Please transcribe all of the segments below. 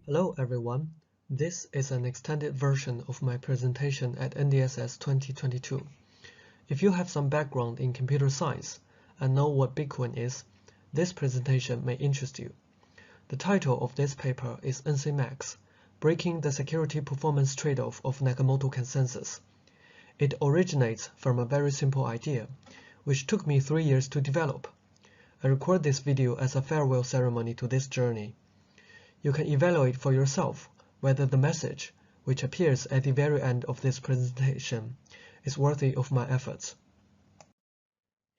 Hello everyone, this is an extended version of my presentation at NDSS 2022. If you have some background in computer science and know what Bitcoin is, this presentation may interest you. The title of this paper is NC-MAX, Breaking the Security Performance Trade-off of Nakamoto Consensus. It originates from a very simple idea, which took me 3 years to develop. I record this video as a farewell ceremony to this journey. You can evaluate for yourself whether the message, which appears at the very end of this presentation, is worthy of my efforts.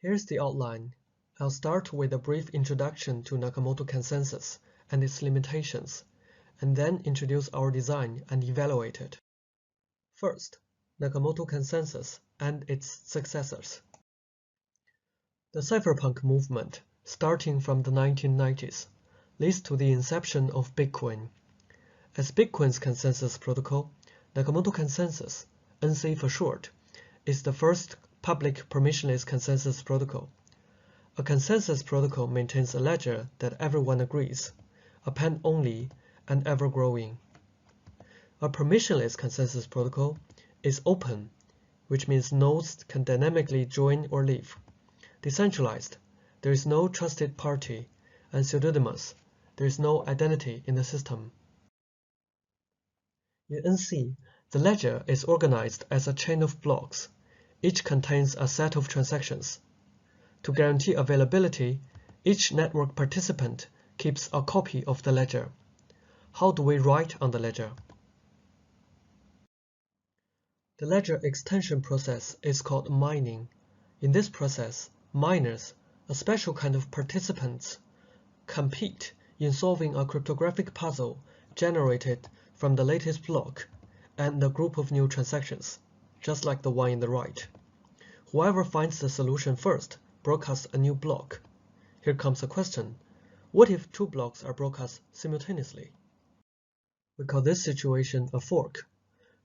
Here's the outline. I'll start with a brief introduction to Nakamoto Consensus and its limitations, and then introduce our design and evaluate it. First, Nakamoto Consensus and its successors. The cypherpunk movement, starting from the 1990s, leads to the inception of Bitcoin. As Bitcoin's consensus protocol, Nakamoto Consensus, NC for short, is the first public permissionless consensus protocol. A consensus protocol maintains a ledger that everyone agrees, append-only, and ever-growing. A permissionless consensus protocol is open, which means nodes can dynamically join or leave. Decentralized, there is no trusted party, and pseudonymous, there is no identity in the system. In NC, the ledger is organized as a chain of blocks. Each contains a set of transactions. To guarantee availability, each network participant keeps a copy of the ledger. How do we write on the ledger? The ledger extension process is called mining. In this process, miners, a special kind of participants, compete in solving a cryptographic puzzle generated from the latest block and a group of new transactions, just like the one in the right. Whoever finds the solution first broadcasts a new block. Here comes a question. What if two blocks are broadcast simultaneously? We call this situation a fork.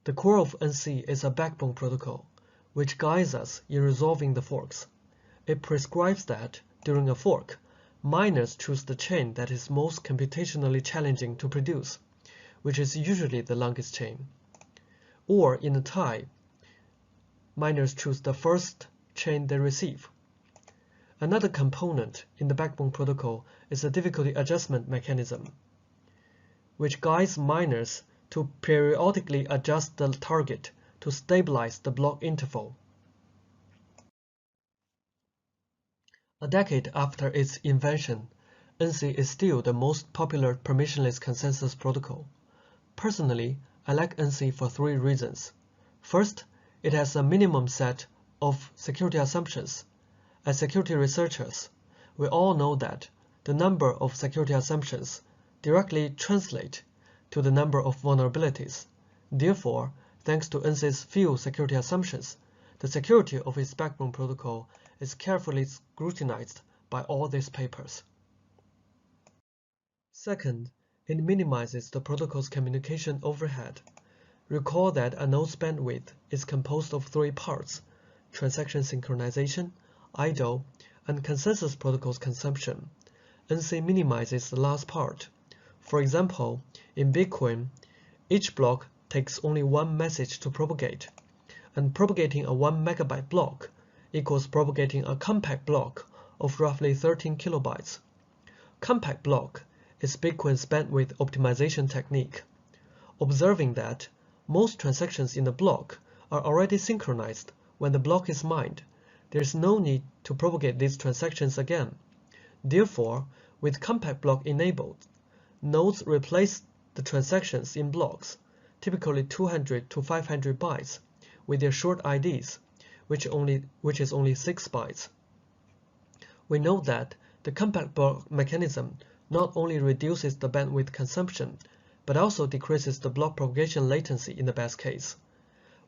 The core of NC is a backbone protocol, which guides us in resolving the forks. It prescribes that, during a fork, miners choose the chain that is most computationally challenging to produce, which is usually the longest chain. Or in a tie, miners choose the first chain they receive. Another component in the backbone protocol is a difficulty adjustment mechanism, which guides miners to periodically adjust the target to stabilize the block interval. A decade after its invention, NC is still the most popular permissionless consensus protocol. Personally, I like NC for 3 reasons. First, it has a minimum set of security assumptions. As security researchers, we all know that the number of security assumptions directly translate to the number of vulnerabilities. Therefore, thanks to NC's few security assumptions, the security of its backbone protocol is carefully scrutinized by all these papers. Second, it minimizes the protocol's communication overhead. Recall that a node's bandwidth is composed of 3 parts: transaction synchronization, idle, and consensus protocol's consumption. NC minimizes the last part. For example, in Bitcoin, each block takes only 1 message to propagate, and propagating a 1 megabyte block equals propagating a compact block of roughly 13 kilobytes. Compact block is Bitcoin's bandwidth optimization technique. Observing that most transactions in the block are already synchronized when the block is mined, there is no need to propagate these transactions again. Therefore, with compact block enabled, nodes replace the transactions in blocks, typically 200 to 500 bytes, with their short IDs, which is only 6 bytes. We know that the compact block mechanism not only reduces the bandwidth consumption, but also decreases the block propagation latency in the best case.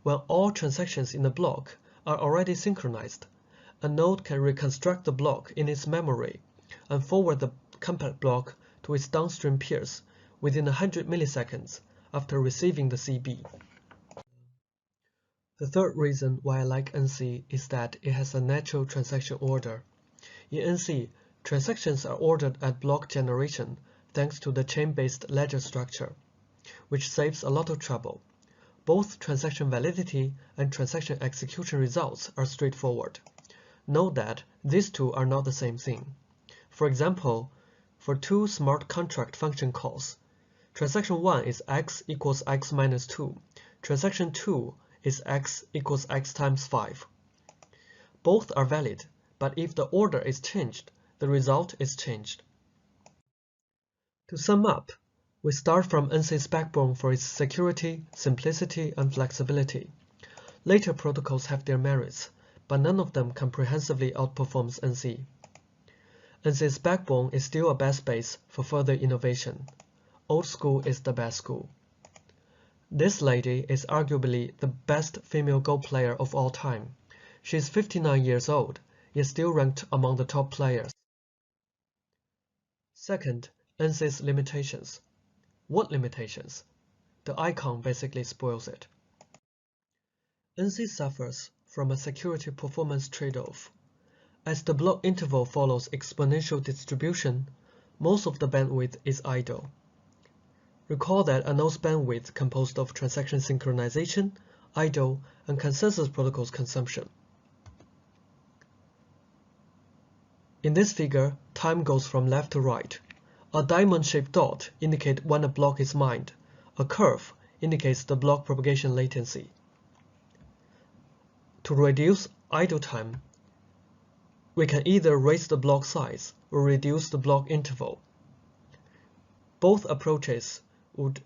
When all transactions in the block are already synchronized, a node can reconstruct the block in its memory and forward the compact block to its downstream peers within 100 milliseconds after receiving the CB. The third reason why I like NC is that it has a natural transaction order. In NC, transactions are ordered at block generation, thanks to the chain-based ledger structure, which saves a lot of trouble. Both transaction validity and transaction execution results are straightforward. Note that these two are not the same thing. For example, for two smart contract function calls, transaction 1 is x equals x minus 2. Transaction 2 is x equals x times 5. Both are valid, but if the order is changed, the result is changed. To sum up, we start from NC's backbone for its security, simplicity, and flexibility. Later protocols have their merits, but none of them comprehensively outperforms NC. NC's backbone is still a best base for further innovation. Old school is the best school. This lady is arguably the best female Go player of all time. She is 59 years old, yet still ranked among the top players. Second, NC's limitations. What limitations? The icon basically spoils it. NC suffers from a security performance trade-off. As the block interval follows exponential distribution, most of the bandwidth is idle. Recall that a node's bandwidth composed of transaction synchronization, idle, and consensus protocols consumption. In this figure, time goes from left to right. A diamond-shaped dot indicates when a block is mined. A curve indicates the block propagation latency. To reduce idle time, we can either raise the block size or reduce the block interval. Both approaches would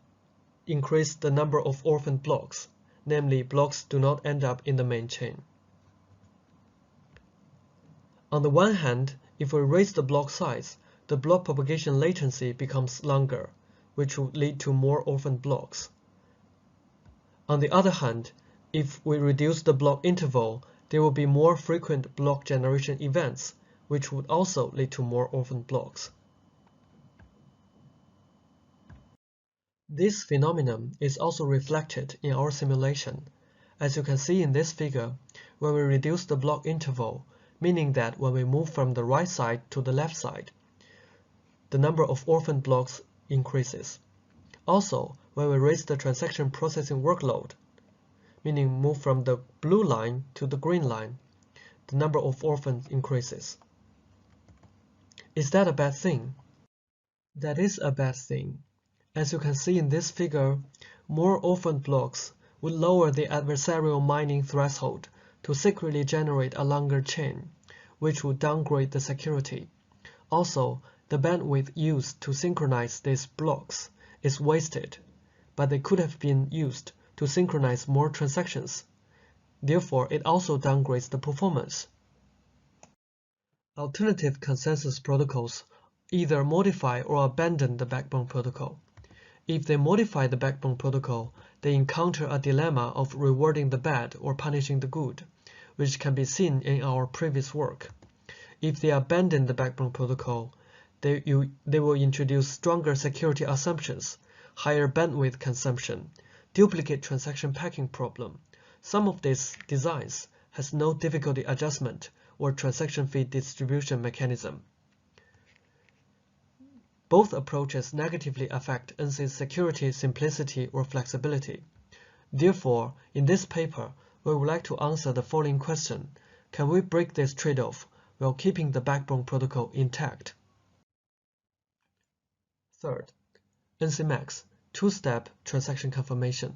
increase the number of orphaned blocks, namely blocks do not end up in the main chain. On the one hand, if we raise the block size, the block propagation latency becomes longer, which would lead to more orphaned blocks. On the other hand, if we reduce the block interval, there will be more frequent block generation events, which would also lead to more orphaned blocks. This phenomenon is also reflected in our simulation. As you can see in this figure, when we reduce the block interval, meaning that when we move from the right side to the left side, the number of orphaned blocks increases. Also, when we raise the transaction processing workload, meaning move from the blue line to the green line, the number of orphans increases. Is that a bad thing? That is a bad thing. As you can see in this figure, more orphaned blocks would lower the adversarial mining threshold to secretly generate a longer chain, which would downgrade the security. Also, the bandwidth used to synchronize these blocks is wasted, but they could have been used to synchronize more transactions. Therefore, it also downgrades the performance. Alternative consensus protocols either modify or abandon the backbone protocol. If they modify the backbone protocol, they encounter a dilemma of rewarding the bad or punishing the good, which can be seen in our previous work. If they abandon the backbone protocol, they will introduce stronger security assumptions, higher bandwidth consumption, duplicate transaction packing problem. Some of these designs has no difficulty adjustment or transaction fee distribution mechanism. Both approaches negatively affect NC's security, simplicity, or flexibility. Therefore, in this paper, we would like to answer the following question: can we break this trade-off while keeping the backbone protocol intact? Third, NCMax, two-step transaction confirmation.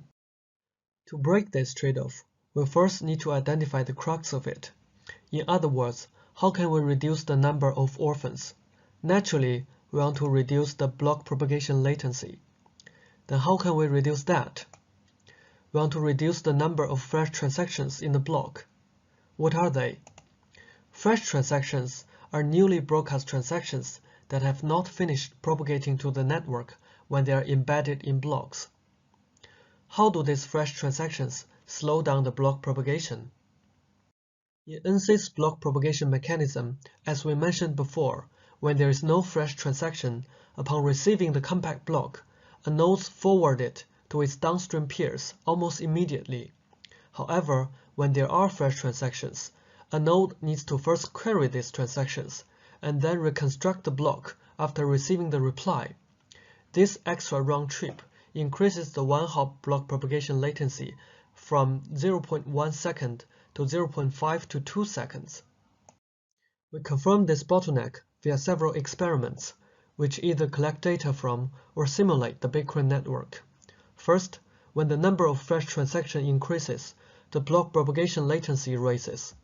To break this trade-off, we first need to identify the crux of it. In other words, how can we reduce the number of orphans? Naturally, we want to reduce the block propagation latency. Then how can we reduce that? We want to reduce the number of fresh transactions in the block. What are they? Fresh transactions are newly broadcast transactions that have not finished propagating to the network when they are embedded in blocks. How do these fresh transactions slow down the block propagation? In NC's block propagation mechanism, as we mentioned before, when there is no fresh transaction, upon receiving the compact block, a node forwards it to its downstream peers almost immediately. However, when there are fresh transactions, a node needs to first query these transactions and then reconstruct the block after receiving the reply. This extra round trip increases the one-hop block propagation latency from 0.1 second to 0.5 to 2 seconds. We confirm this bottleneck via several experiments, which either collect data from or simulate the Bitcoin network. First, when the number of fresh transactions increases, the block propagation latency rises.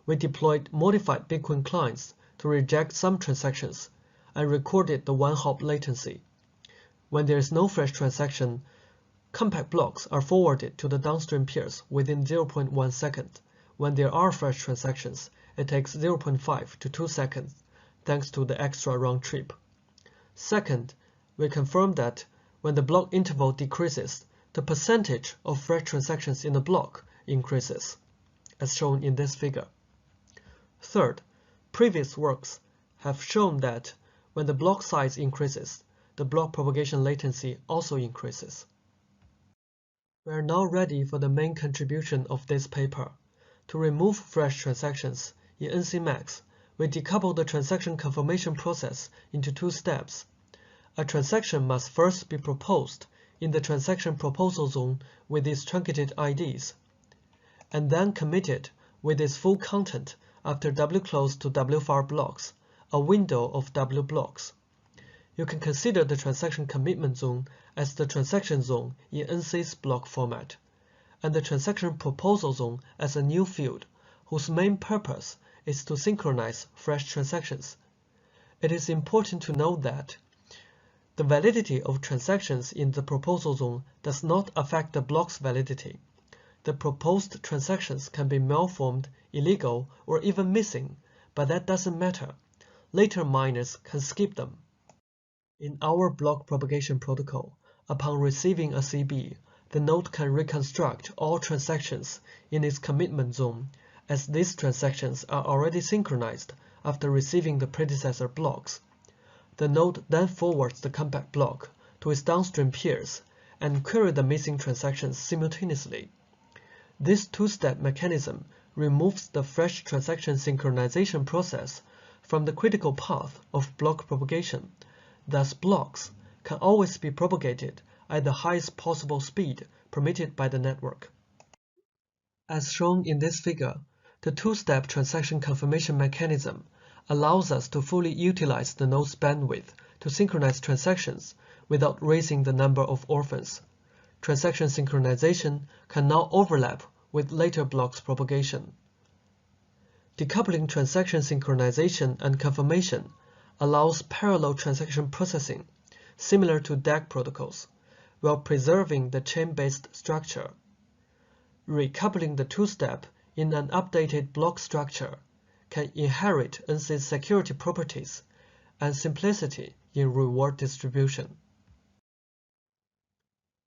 We deployed modified Bitcoin clients to reject some transactions and recorded the one-hop latency. When there is no fresh transaction, compact blocks are forwarded to the downstream peers within 0.1 second. When there are fresh transactions, it takes 0.5 to 2 seconds, thanks to the extra round trip. Second, we confirm that when the block interval decreases, the percentage of fresh transactions in the block increases, as shown in this figure. Third, previous works have shown that when the block size increases, the block propagation latency also increases. We are now ready for the main contribution of this paper. To remove fresh transactions in NCMax, we decouple the transaction confirmation process into two steps. A transaction must first be proposed in the transaction proposal zone with its truncated IDs, and then committed with its full content after W-close to W-far blocks, a window of W blocks. You can consider the transaction commitment zone as the transaction zone in NC's block format, and the transaction proposal zone as a new field whose main purpose is to synchronize fresh transactions. It is important to note that the validity of transactions in the proposal zone does not affect the block's validity. The proposed transactions can be malformed, illegal, or even missing, but that doesn't matter. Later miners can skip them. In our block propagation protocol, upon receiving a CB, the node can reconstruct all transactions in its commitment zone, as these transactions are already synchronized after receiving the predecessor blocks. The node then forwards the compact block to its downstream peers and query the missing transactions simultaneously. This two-step mechanism removes the fresh transaction synchronization process from the critical path of block propagation. Thus, blocks can always be propagated at the highest possible speed permitted by the network. As shown in this figure, the two-step transaction confirmation mechanism allows us to fully utilize the node's bandwidth to synchronize transactions without raising the number of orphans. Transaction synchronization can now overlap with later blocks propagation. Decoupling transaction synchronization and confirmation allows parallel transaction processing, similar to DAG protocols, while preserving the chain-based structure. Recoupling the two-step in an updated block structure can inherit NC's security properties and simplicity in reward distribution.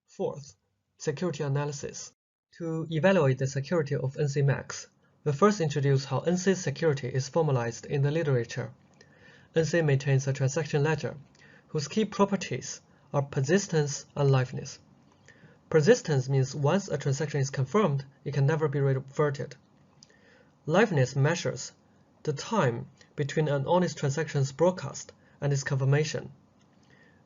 Fourth, security analysis. To evaluate the security of NCMax, we first introduce how NC's security is formalized in the literature. NC maintains a transaction ledger whose key properties are persistence and liveness. Persistence means once a transaction is confirmed, it can never be reverted. Liveness measures the time between an honest transaction's broadcast and its confirmation.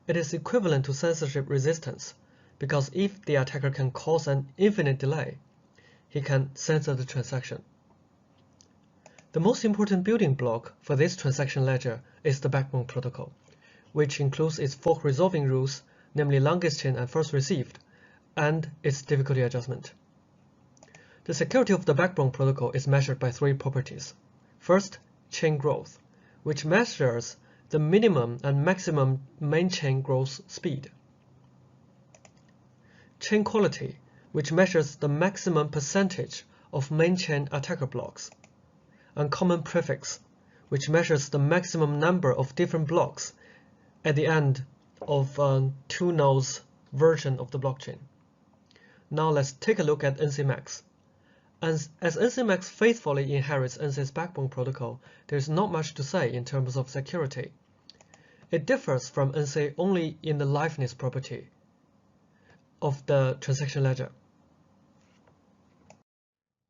It is equivalent to censorship resistance, because if the attacker can cause an infinite delay, he can censor the transaction. The most important building block for this transaction ledger is the backbone protocol, which includes its fork resolving rules, namely longest chain and first received, and its difficulty adjustment. The security of the backbone protocol is measured by three properties. First, chain growth, which measures the minimum and maximum main chain growth speed. Chain quality, which measures the maximum percentage of main chain attacker blocks. And common prefix, which measures the maximum number of different blocks at the end of two nodes version of the blockchain. Now let's take a look at NCMax. As NCMax faithfully inherits NC's backbone protocol, there is not much to say in terms of security. It differs from NC only in the liveness property of the transaction ledger.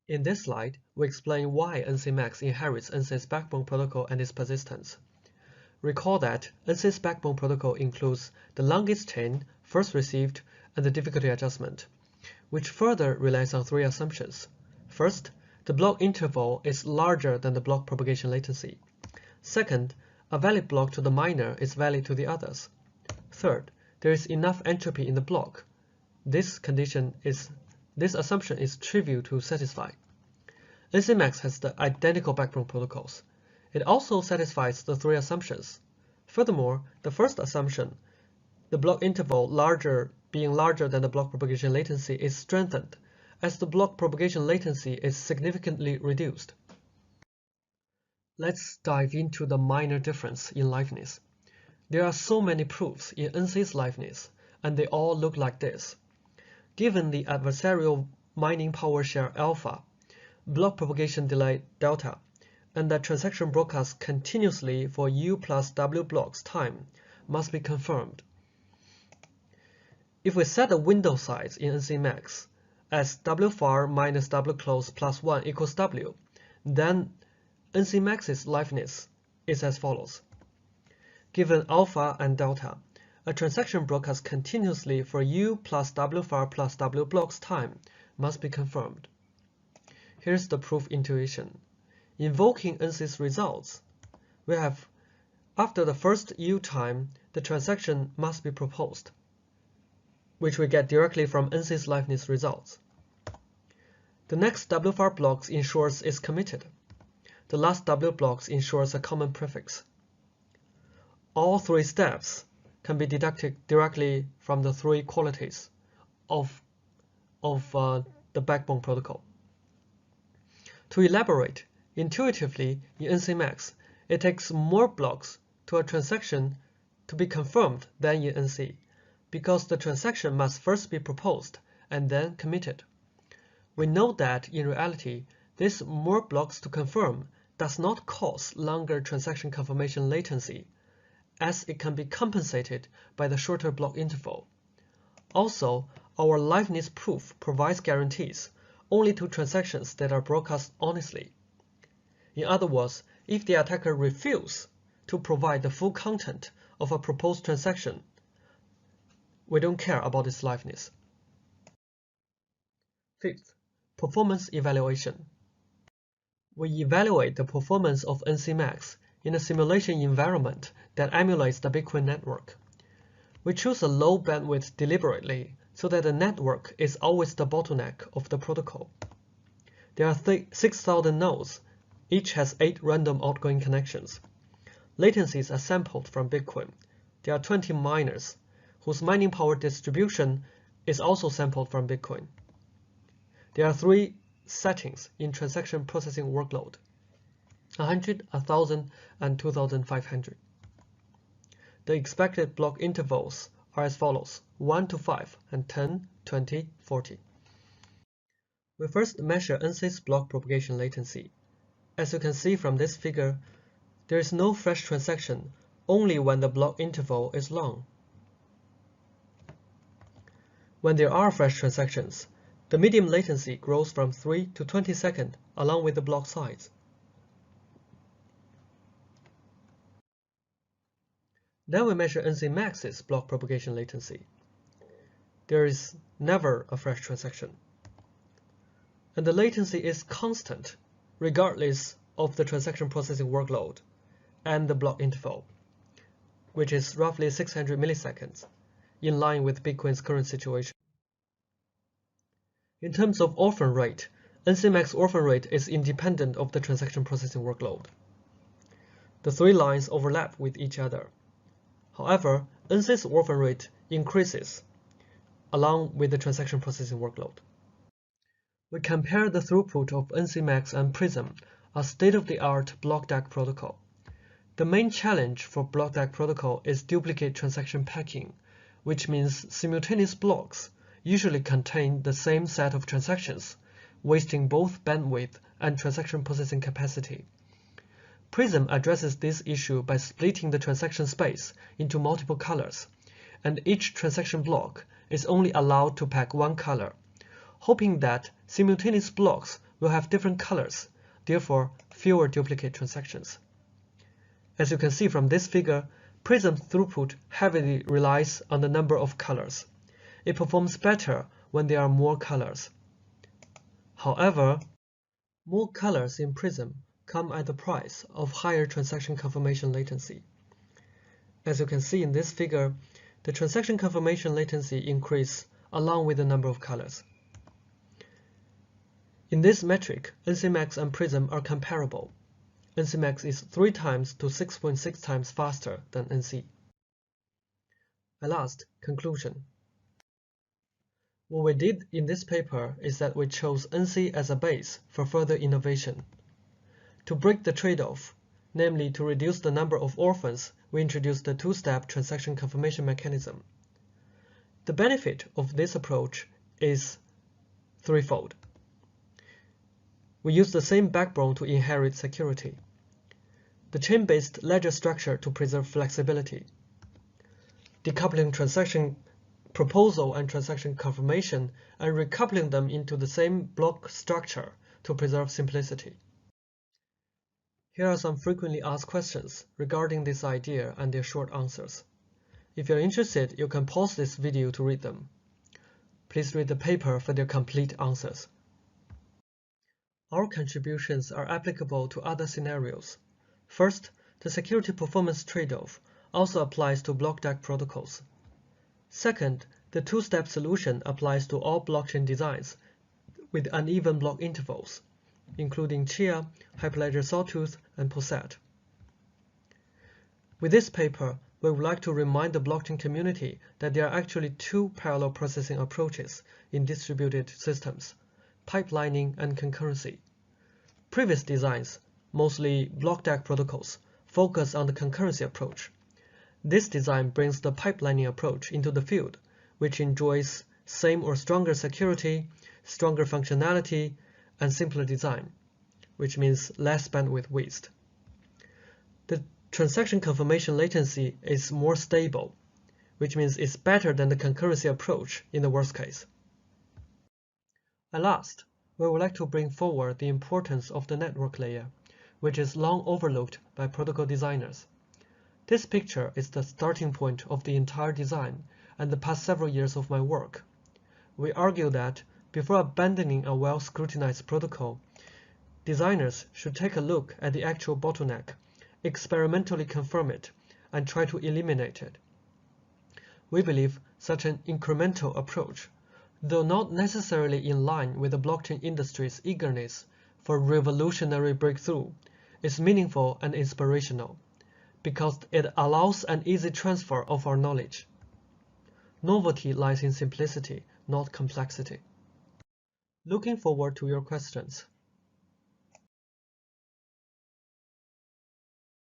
In this slide, we explain why NCMax inherits NC's backbone protocol and its persistence. Recall that NC's backbone protocol includes the longest chain, first received, and the difficulty adjustment, which further relies on three assumptions. First, the block interval is larger than the block propagation latency. Second, a valid block to the miner is valid to the others. Third, there is enough entropy in the block. This assumption is trivial to satisfy. NCMax has the identical backbone protocols. It also satisfies the three assumptions. Furthermore, the first assumption, the block interval being larger than the block propagation latency, is strengthened, as the block propagation latency is significantly reduced. Let's dive into the minor difference in liveness. There are so many proofs in NC's liveness, and they all look like this. Given the adversarial mining power share alpha, block propagation delay delta, and that transaction broadcasts continuously for U plus W blocks time must be confirmed. If we set the window size in NCMax as WFAR minus WClose plus 1 equals W, then NCMax's liveness is as follows. Given alpha and delta, a transaction broadcast continuously for U plus WFAR plus W blocks time must be confirmed. Here's the proof intuition. Invoking NC's results, we have, after the first U time, the transaction must be proposed, which we get directly from NC's liveness results. The next WFAR blocks ensures is committed. The last W blocks ensures a common prefix. All three steps can be deducted directly from the three qualities of the backbone protocol. To elaborate, intuitively, in NCMax, it takes more blocks to a transaction to be confirmed than in NC, because the transaction must first be proposed and then committed. We know that, in reality, this more blocks to confirm does not cause longer transaction confirmation latency, as it can be compensated by the shorter block interval. Also, our liveness proof provides guarantees only to transactions that are broadcast honestly. In other words, if the attacker refuses to provide the full content of a proposed transaction, we don't care about its liveness. Fifth, performance evaluation. We evaluate the performance of NCMax in a simulation environment that emulates the Bitcoin network. We choose a low bandwidth deliberately so that the network is always the bottleneck of the protocol. There are 6,000 nodes. Each has 8 random outgoing connections. Latencies are sampled from Bitcoin. There are 20 miners, whose mining power distribution is also sampled from Bitcoin. There are 3 settings in transaction processing workload: 100, 1,000, and 2,500. The expected block intervals are as follows: 1 to 5, and 10, 20, 40. We first measure NC's block propagation latency. As you can see from this figure, there is no fresh transaction only when the block interval is long. When there are fresh transactions, the medium latency grows from 3 to 20 seconds along with the block size. Then we measure NCMax's block propagation latency. There is never a fresh transaction, and the latency is constant regardless of the transaction processing workload and the block interval, which is roughly 600 milliseconds, in line with Bitcoin's current situation. In terms of orphan rate, NCMax orphan rate is independent of the transaction processing workload. The 3 lines overlap with each other. However, NC's orphan rate increases along with the transaction processing workload. We compare the throughput of NCMax and Prism, a state-of-the-art block DAG protocol. The main challenge for block DAG protocol is duplicate transaction packing, which means simultaneous blocks usually contain the same set of transactions, wasting both bandwidth and transaction processing capacity. Prism addresses this issue by splitting the transaction space into multiple colors, and each transaction block is only allowed to pack one color, hoping that simultaneous blocks will have different colors, therefore fewer duplicate transactions. As you can see from this figure, Prism throughput heavily relies on the number of colors. It performs better when there are more colors. However, more colors in Prism come at the price of higher transaction confirmation latency. As you can see in this figure, the transaction confirmation latency increases along with the number of colors. In this metric, NCMax and Prism are comparable. NCMax is 3 times to 6.6 times faster than NC. At last, conclusion. What we did in this paper is that we chose NC as a base for further innovation. To break the trade-off, namely to reduce the number of orphans, we introduced the two-step transaction confirmation mechanism. The benefit of this approach is threefold. We use the same backbone to inherit security, the chain-based ledger structure to preserve flexibility, decoupling transaction proposal and transaction confirmation and recoupling them into the same block structure to preserve simplicity. Here are some frequently asked questions regarding this idea and their short answers. If you're interested, you can pause this video to read them. Please read the paper for their complete answers. Our contributions are applicable to other scenarios. First, the security performance trade-off also applies to block DAG protocols. Second, the two-step solution applies to all blockchain designs with uneven block intervals, including Chia, Hyperledger Sawtooth, and Posset. With this paper, we would like to remind the blockchain community that there are actually 2 parallel processing approaches in distributed systems, pipelining and concurrency. Previous designs, mostly block DAG protocols, focus on the concurrency approach. This design brings the pipelining approach into the field, which enjoys same or stronger security, stronger functionality, and simpler design, which means less bandwidth waste. The transaction confirmation latency is more stable, which means it's better than the concurrency approach in the worst case. At last, we would like to bring forward the importance of the network layer, which is long overlooked by protocol designers. This picture is the starting point of the entire design and the past several years of my work. We argue that before abandoning a well-scrutinized protocol, designers should take a look at the actual bottleneck, experimentally confirm it, and try to eliminate it. We believe such an incremental approach, though not necessarily in line with the blockchain industry's eagerness for revolutionary breakthrough, is meaningful and inspirational, because it allows an easy transfer of our knowledge. Novelty lies in simplicity, not complexity. Looking forward to your questions.